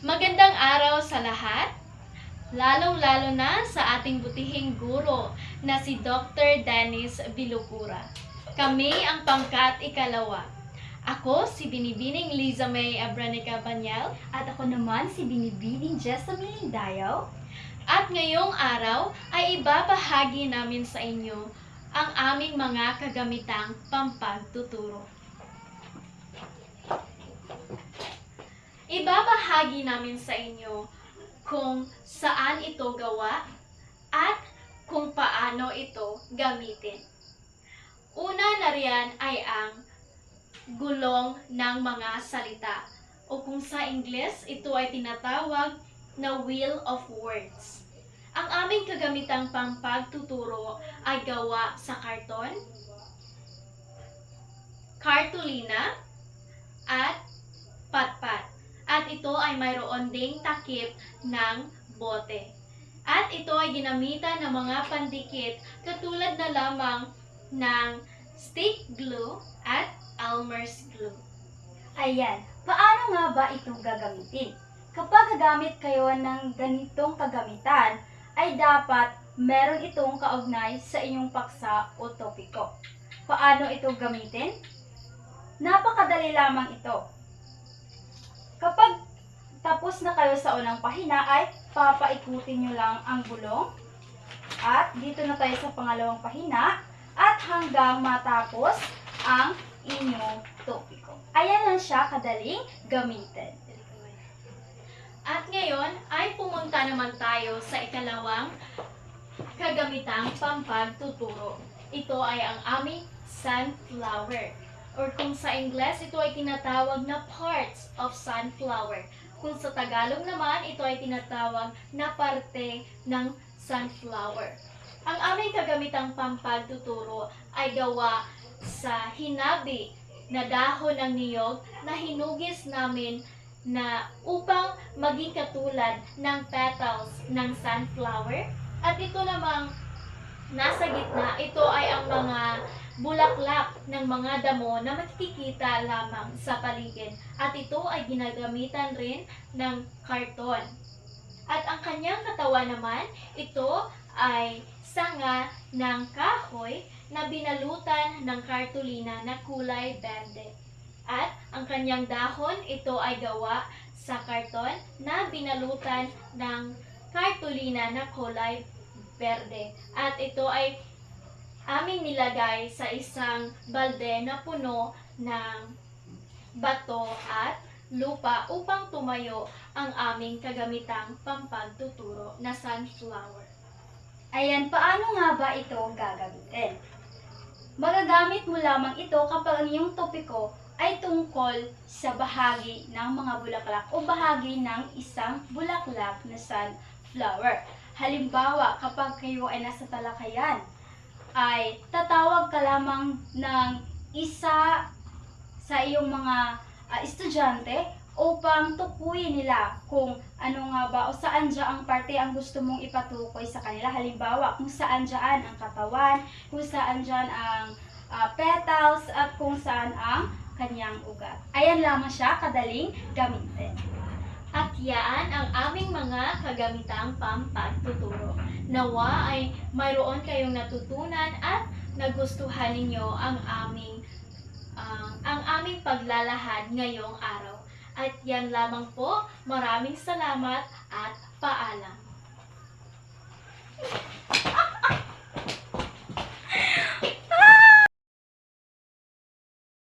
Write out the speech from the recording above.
Magandang araw sa lahat, lalong-lalo na sa ating butihing guro na si Dr. Dennis Bilukura. Kami ang pangkat ikalawa. Ako si Binibining Liza May Abranica Banyal. At ako naman si Binibining Jessamine Dayaw. At ngayong araw ay ibabahagi namin sa inyo ang aming mga kagamitang pampagtuturo. Ibabahagi namin sa inyo kung saan ito gawa at kung paano ito gamitin. Una na riyan ay ang gulong ng mga salita o kung sa Ingles ito ay tinatawag na wheel of words. Ang aming kagamitang pampagtuturo ay gawa sa karton, kartulina, at patpat. At ito ay mayroon ding takip ng bote. At ito ay ginamitan ng mga pandikit katulad na lamang ng stick glue at Elmer's glue. Ayan, paano nga ba ito gagamitin? Kapag gagamit kayo ng ganitong kagamitan, ay dapat meron itong kaugnay sa inyong paksa o topiko. Paano ito gamitin? Napakadali lamang ito. Kapag tapos na kayo sa unang pahina ay papaikutin nyo lang ang gulong at dito na tayo sa pangalawang pahina at hanggang matapos ang inyong topiko. Ayan lang siya kadaling gamitin. At ngayon ay pumunta naman tayo sa ikalawang kagamitang pampagtuturo. Ito ay ang aming sunflower. Or kung sa Ingles, ito ay tinatawag na parts of sunflower. Kung sa Tagalog naman, ito ay tinatawag na parte ng sunflower. Ang aming kagamitang pampagtuturo ay gawa sa hinabi na dahon ng niyog na hinugis namin na upang maging katulad ng petals ng sunflower. At ito namang nasa gitna, ito ay ang mga bulaklak ng mga damo na makikita lamang sa paligid. At ito ay ginagamitan rin ng karton. At ang kanyang katawan naman, ito ay sanga ng kahoy na binalutan ng kartulina na kulay berde. At ang kanyang dahon, ito ay gawa sa karton na binalutan ng kartulina na kulay berde. At ito ay aming nilagay sa isang balde na puno ng bato at lupa upang tumayo ang aming kagamitang pampagtuturo na sunflower. Ayan, paano nga ba ito gagamitin? Magagamit mo lamang ito kapag ang iyong topiko ay tungkol sa bahagi ng mga bulaklak o bahagi ng isang bulaklak na sunflower. Halimbawa, kapag kayo ay nasa talakayan, ay tatawag ka lamang ng isa sa iyong mga estudyante upang tukuyin nila kung ano nga ba o saan dyan ang parte ang gusto mong ipatukoy sa kanila. Halimbawa, kung saan dyan ang katawan, kung saan dyan ang petals, at kung saan ang kanyang ugat. Ayan lamang siya kadaling gamitin. At yan ang aming mga kagamitang pampagtuturo. Nawa ay mayroon kayong natutunan at nagustuhan ninyo ang aming paglalahad ngayong araw. At yan lamang po, maraming salamat at paalam.